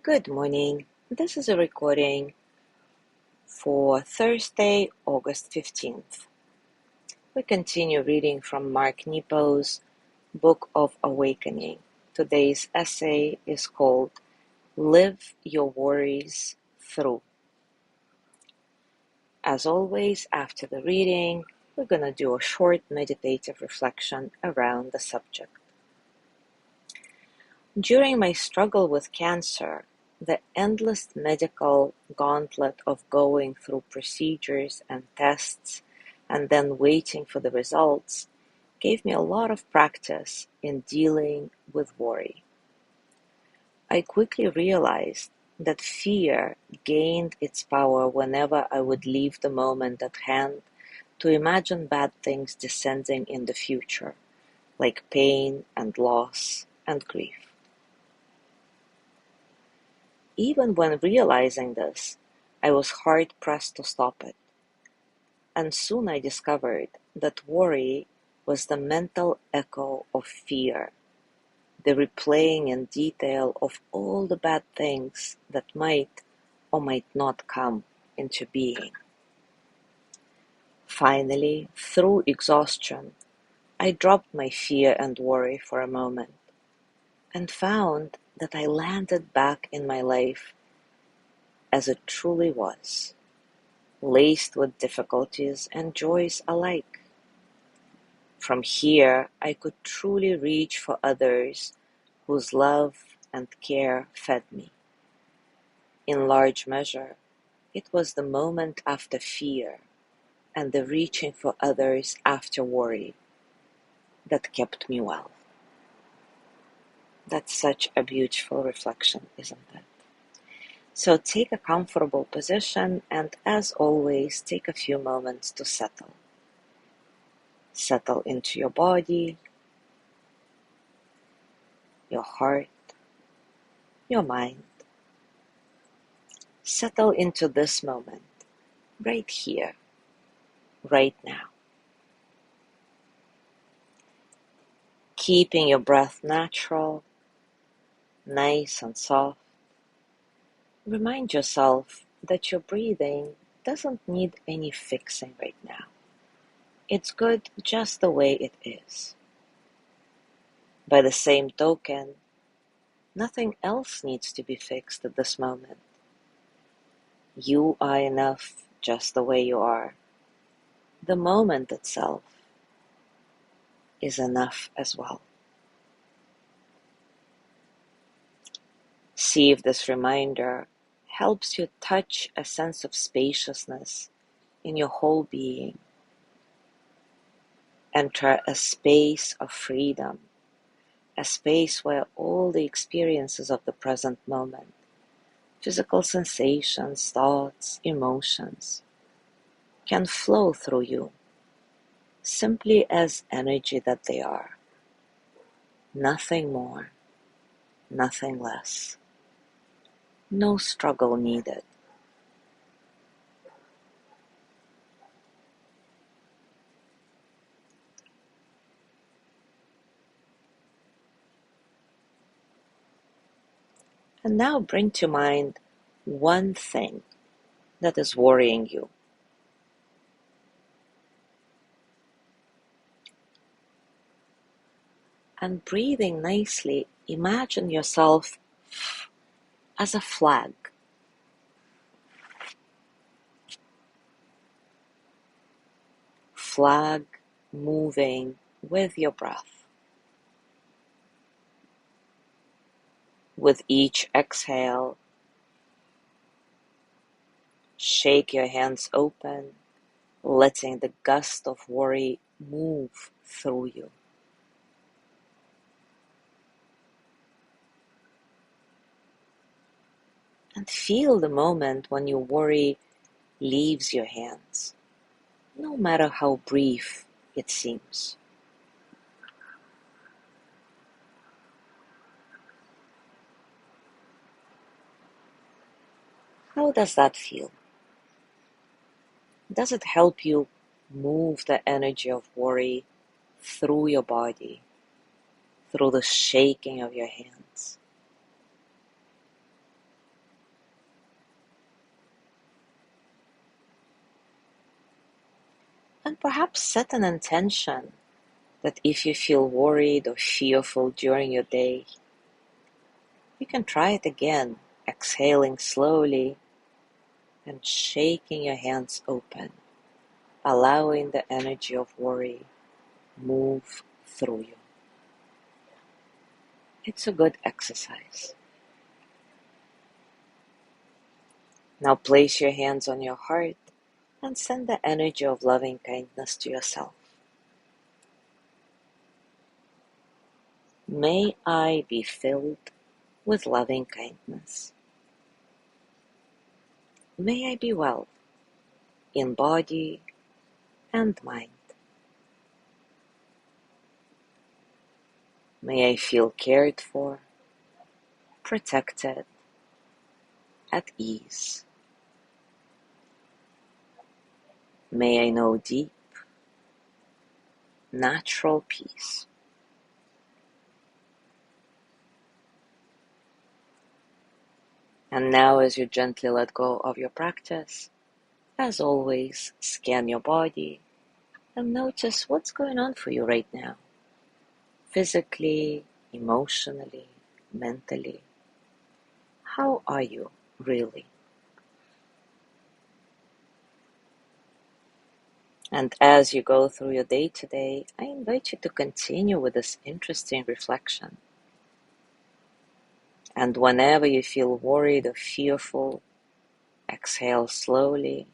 Good morning. This is a recording for Thursday, August 15th. We continue reading from Mark Nepo's Book of Awakening. Today's essay is called Live Your Worries Through. As always, after the reading, we're going to do a short meditative reflection around the subject. During my struggle with cancer, the endless medical gauntlet of going through procedures and tests and then waiting for the results gave me a lot of practice in dealing with worry. I quickly realized that fear gained its power whenever I would leave the moment at hand to imagine bad things descending in the future, like pain and loss and grief. Even when realizing this, I was hard-pressed to stop it, and soon I discovered that worry was the mental echo of fear, the replaying in detail of all the bad things that might or might not come into being. Finally, through exhaustion, I dropped my fear and worry for a moment and found that I landed back in my life as it truly was, laced with difficulties and joys alike. From here, I could truly reach for others whose love and care fed me. In large measure, it was the moment after fear and the reaching for others after worry that kept me well. That's such a beautiful reflection, isn't it? So take a comfortable position and, as always, take a few moments to settle. Settle into your body, your heart, your mind. Settle into this moment, right here, right now. Keeping your breath natural, nice and soft. Remind yourself that your breathing doesn't need any fixing right now. It's good just the way it is. By the same token, nothing else needs to be fixed at this moment. You are enough just the way you are. The moment itself is enough as well. See if this reminder helps you touch a sense of spaciousness in your whole being. Enter a space of freedom, a space where all the experiences of the present moment, physical sensations, thoughts, emotions, can flow through you, simply as energy that they are. Nothing more, nothing less. No struggle needed. And now bring to mind one thing that is worrying you. And breathing nicely, imagine yourself as a flag. Flag moving with your breath. With each exhale, shake your hands open, letting the gust of worry move through you. And feel the moment when your worry leaves your hands, no matter how brief it seems. How does that feel? Does it help you move the energy of worry through your body, through the shaking of your hands? And perhaps set an intention that if you feel worried or fearful during your day, you can try it again, exhaling slowly and shaking your hands open, allowing the energy of worry move through you. It's a good exercise. Now place your hands on your heart and send the energy of loving kindness to yourself. May I be filled with loving kindness. May I be well in body and mind. May I feel cared for, protected, at ease. May I know deep, natural peace. And now, as you gently let go of your practice, as always, scan your body and notice what's going on for you right now. Physically, emotionally, mentally. How are you really? And as you go through your day today, I invite you to continue with this interesting reflection. And whenever you feel worried or fearful, exhale slowly,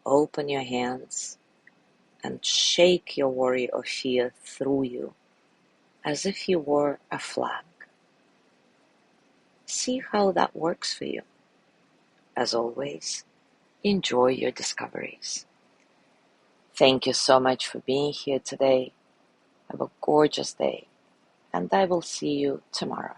open your hands, and shake your worry or fear through you as if you were a flag. See how that works for you. As always, enjoy your discoveries. Thank you so much for being here today. Have a gorgeous day, and I will see you tomorrow.